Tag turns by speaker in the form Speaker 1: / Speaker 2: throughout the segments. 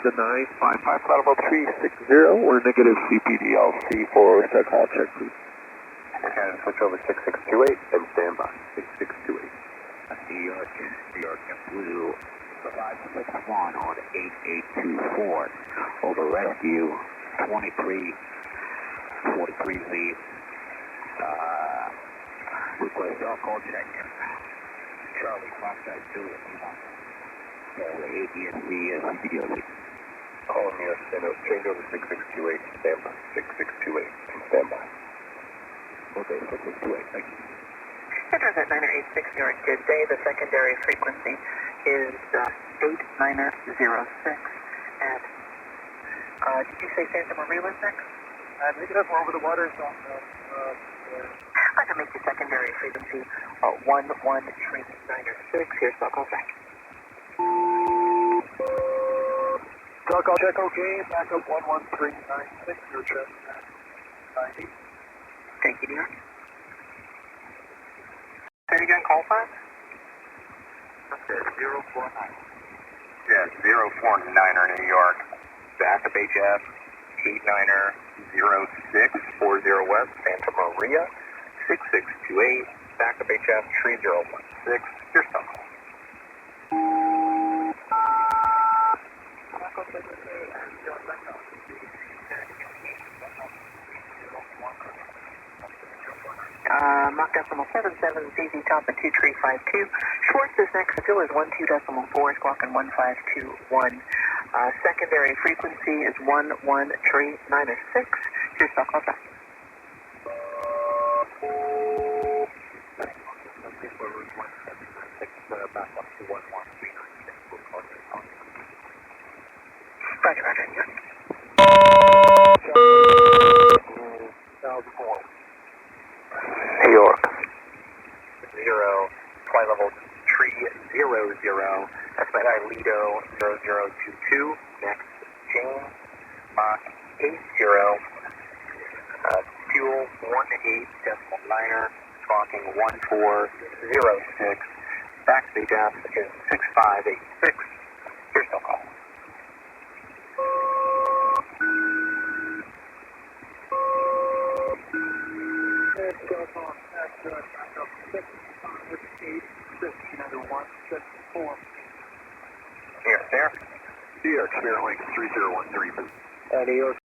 Speaker 1: the 955 flight level 360, we're negative CPDLC for set call check, please.
Speaker 2: And switch over 6628 and stand by. 6628.
Speaker 3: New York Blue 561 on 8824. Over rescue 2343 lead. Request all call check. Charlie, Foxtrot 2 at ADSC CPDLC.
Speaker 2: Call New York Center, change over 6628 and stand by. 6628 and stand by.
Speaker 3: Okay, 6628, thank you.
Speaker 4: Center at 986 New York, good day. The secondary frequency is 8906. And did you say Santa Maria was next?
Speaker 1: Negative, we're over the water zone.
Speaker 4: I can make the secondary frequency 11396. Here's the call back.
Speaker 1: Call check, okay. Backup 11396. Your check 90.
Speaker 4: Thank you, New York. Say it again, call sign?
Speaker 3: Okay, 049.
Speaker 2: Yeah, 049er New York. Backup HF 89er 0640 West, Santa Maria 6628. Backup HF 3016. Your stop call.
Speaker 4: Mach decimal 77, ZZ top at 2352. Schwartz is next, still is 12.4, squawk and 1521. Secondary frequency is 11396. Here's the call back. Roger, roger, yeah.
Speaker 2: New York. 0, flight level 300. That's my guy Lido 0022. Next, James, Mach 80. Fuel 18.9er, squawking 1406. Backstage app is 6586. Here's no call. Here, there.
Speaker 1: New York, Spirit Link 3013.
Speaker 2: New York.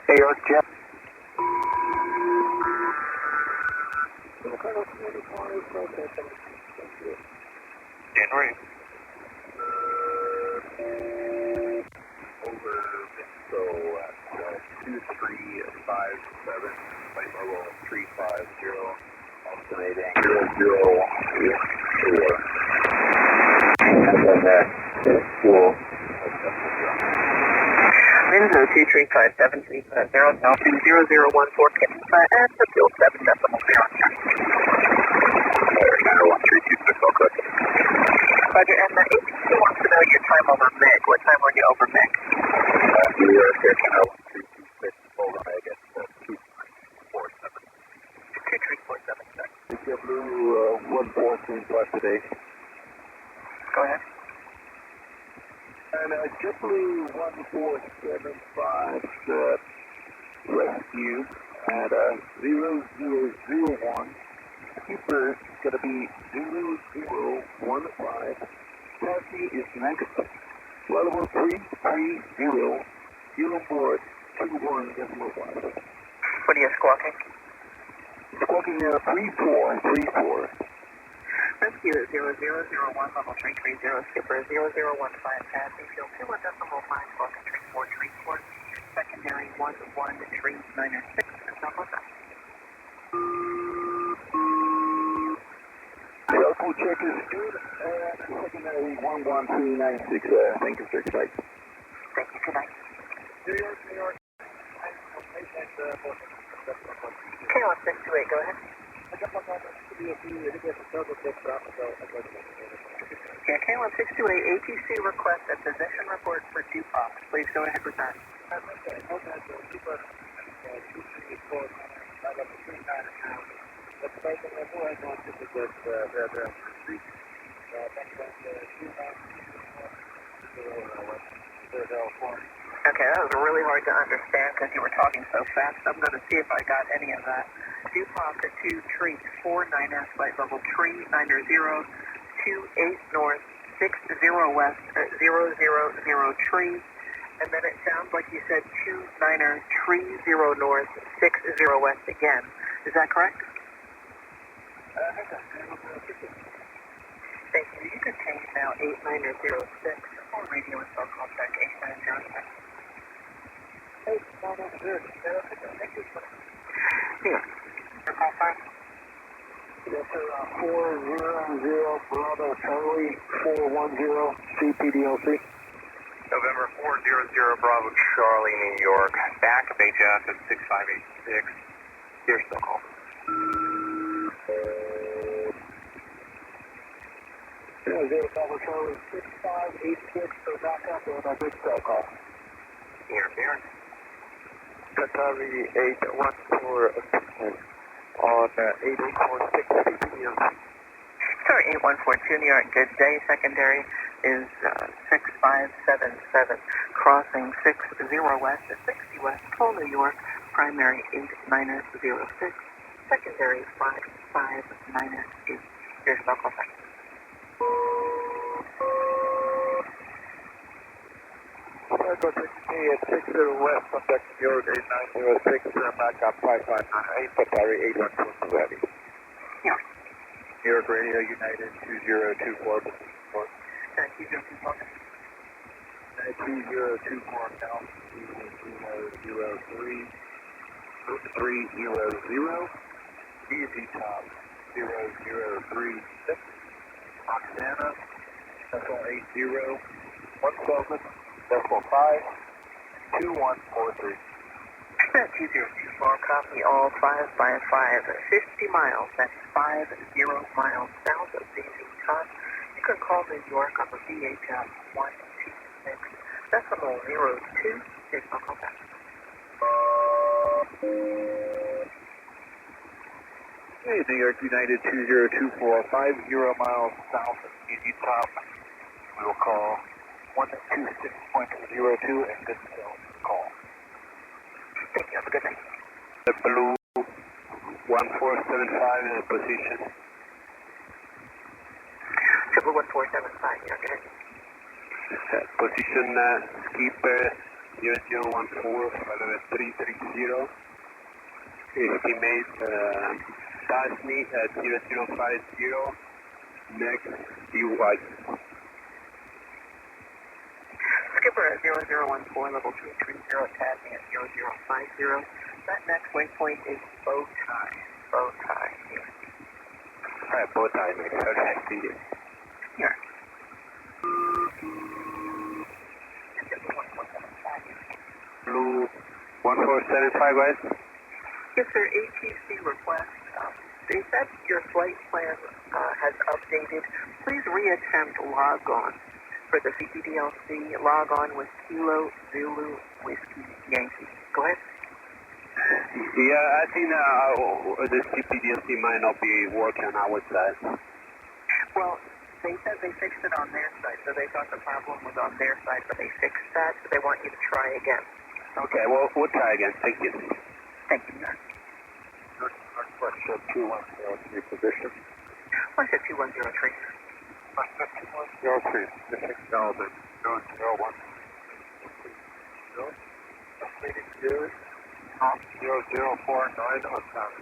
Speaker 1: New York, Jet.
Speaker 2: January.
Speaker 1: Over Mexico at 2357, flight level 350, estimating 0084. And then that fuel.
Speaker 4: Wind 2357350, Falcon 0014, and the fuel 7.0. Roger, and the ATC wants to know your time over MIG. What time were you over MIG?
Speaker 1: New York, Channel 326, hold on, I guess 2347.
Speaker 4: 2347, sir.
Speaker 1: Blue 114 plus today.
Speaker 4: Go ahead.
Speaker 1: And JetBlue 1475 rescue at 0001. Keeper is going to be 0015. Taxi is next. Level 330. Unit board 21.5.
Speaker 4: What are you squawking?
Speaker 1: Squawking 3434.
Speaker 4: Rescue 0001, level 330, skipper 0015, passing field 21.5, squawking 3434, secondary 11396,
Speaker 1: The local check is good, and secondary 11396, thank you, sir, good night.
Speaker 4: Thank you, good night.
Speaker 1: New York, New York.
Speaker 4: KLM 628, go ahead. Yeah, KLM 628, ATC request a position report for Dupont. Please go ahead with that. Okay, that was really hard to understand because you were talking so fast. I'm going to see if I got any of that. Dupont to tree 49er, flight level tree 90, 28 north, 60 west, 000 tree. And then it sounds like you said 29er, tree 0 north, 60 west again. Is that correct? Thank you. You can change now 8906 or radio and cell contact 8906. 8906. Thank you. Yeah. Call sign?
Speaker 1: Yes, sir. 400 Bravo Charlie 410 CPDLC.
Speaker 2: November 400 Bravo Charlie, New York. Back of HF at 6586. Here's the call.
Speaker 1: Yeah, 0 Bravo Charlie 6586 for backup and a big cell call.
Speaker 2: Here.
Speaker 1: Qatari 814 on 8846 CPDLC.
Speaker 4: Sorry, 8142 New York. Good day. Secondary is 6577. Crossing 60 west to 60 west. Call New York. Primary 8906. Secondary 5598. Here's no contact.
Speaker 1: Echo 6 at 60 west, contact New York 8906, backup 5598, Qatari 8142 heavy.
Speaker 4: Yeah.
Speaker 1: New York Radio United 2024.
Speaker 4: Thank you, Justin.
Speaker 1: 2024 now, 003, 300, easy top 0036, Montana, decimal 80, 17, decimal 5, 2143.
Speaker 4: 2024, copy all 555, 50 miles, that's 50 miles south of ZZ Top. You can call New York on the VHF 126, decimal 02, here's no contact.
Speaker 1: Hey, New York United 2024, 50 miles south of ZZ Top. We will call 126.02 and good call.
Speaker 4: Thank you, have a good night.
Speaker 1: The blue 1475 in position.
Speaker 4: Triple 1475, yeah, good.
Speaker 1: Position skipper 0014 330. Estimate Dasni at 0050. Next DY.
Speaker 4: Skipper at 0014, level 330, Tasney at 0050. That next waypoint is bow tie. Bow tie here.
Speaker 1: Alright, bow tie, mate. Okay, see you.
Speaker 4: Here.
Speaker 1: Blue 1475, guys.
Speaker 4: Yes, sir. ATC request. They said your flight plan has updated. Please reattempt log on for the CPDLC. Log on with Kilo Zulu Whiskey Yankee. Go ahead.
Speaker 1: Yeah, I think the CPDLC might not be working on our side.
Speaker 4: Well, they said they fixed it on their side, so they thought the problem was on their side, but they fixed that, so they want you to try again.
Speaker 1: Okay, well, we'll try again. Thank you.
Speaker 4: Thank you, sir.
Speaker 1: Question 2103 position.
Speaker 4: What's it 2103?
Speaker 1: Question 2103, position Galvin 001. 0049 on time.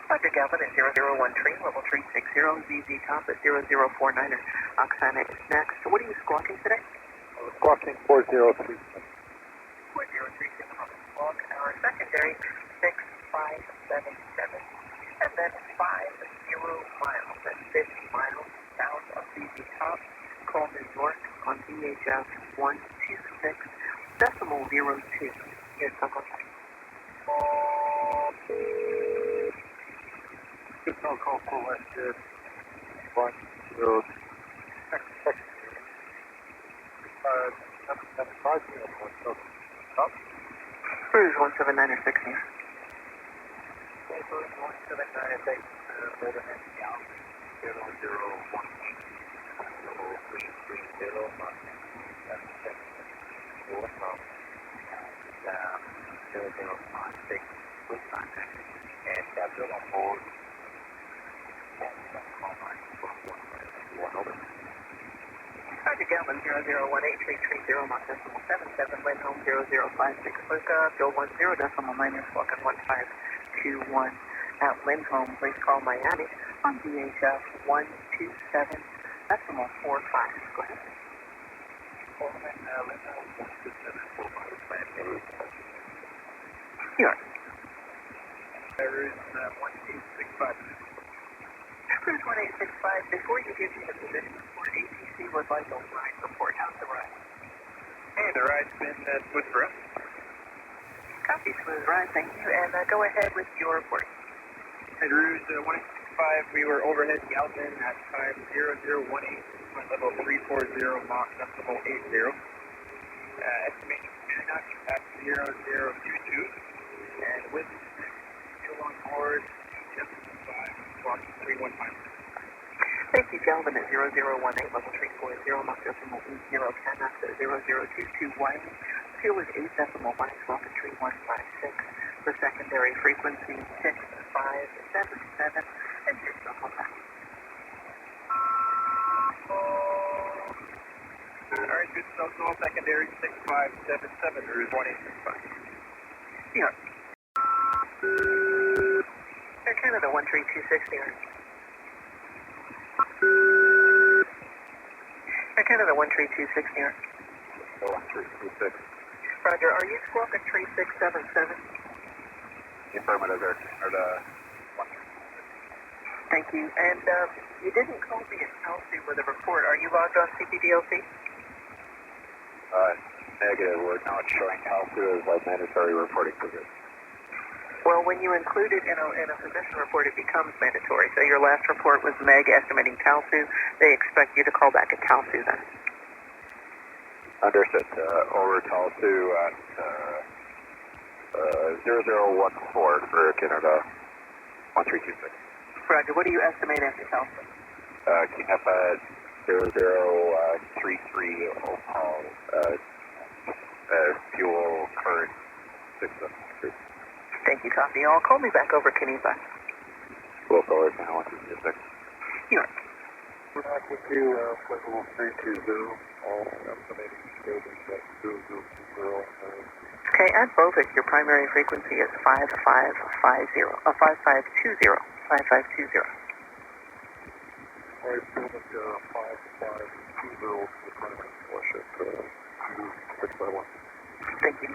Speaker 4: Roger, Galvin at 0013, level 360, ZZ Top at 0049er. Oksana is next. What are you squawking today?
Speaker 1: Squawking 403.
Speaker 4: 4037 on the squawk. Our secondary 6577. And then 50 miles. That's 50 miles south of ZZ Top. Call New York on VHF 126, decimal 02. Here's Uncle Jack.
Speaker 1: Good call for West 1 0
Speaker 4: Cruise 179 or 16.
Speaker 3: with contact. And build on hold.
Speaker 4: Roger, Galvin 0018330, Mach decimal 77, wind home 0056, lookup, Bill 10 decimal minus, walking 1521. At Lindholm, please call Miami on VHF 127 decimal 45. Go ahead. Here.
Speaker 1: There is 1865.
Speaker 4: Cruise 1865, before you give me the position report, ATC would like a ride report. How's the ride?
Speaker 1: Hey, the ride's been smooth for us.
Speaker 4: Copy, smooth ride, thank you. And go ahead with your report.
Speaker 1: At Rouge 1865, we were overhead Galvin at time 0018, wind level 340, Mach decimal 80. Estimation Chinook at 0022, and with fuel on board, just 5, clock 315.
Speaker 4: Thank you, Galvin at 0018, level 340, Mach decimal 80, Canuck at 0022, Wyoming. Fuel is 8 decimal 5, clock 3156. For secondary frequency 6577, and your circle back.
Speaker 1: Alright, good stuff. So secondary 6577, Rouge 1865.
Speaker 4: Here. Air Canada 13260. Air Canada 13260.
Speaker 1: 1326.
Speaker 4: Roger, are you squawking 3677?
Speaker 1: Affirmative, Air Canada.
Speaker 4: Thank you. And you didn't call me at Kelsey with a report. Are you logged on CPDLC?
Speaker 1: Negative. We're not showing Calsu as like mandatory reporting position.
Speaker 4: Well, when you include it in a position report, it becomes mandatory. So your last report was Meg estimating Calsu. They expect you to call back at Calsu then.
Speaker 1: Understood. Over Calsu at 0014 for Canada 1326.
Speaker 4: Roger, what do you estimate after Calsu?
Speaker 1: King up at 0033 Opal, fuel current 673.
Speaker 4: Thank you, copy. I'll call me back over Kanipa.
Speaker 1: Local Air Canada 1326.
Speaker 4: New York.
Speaker 1: We're back with you, flight level 320, all estimating buildings at 0020.
Speaker 4: Okay, at Bovic, your primary frequency is 5520. 5520. 5520.
Speaker 1: Alright, building 5520 to the primary flush at 2651.
Speaker 4: Thank you.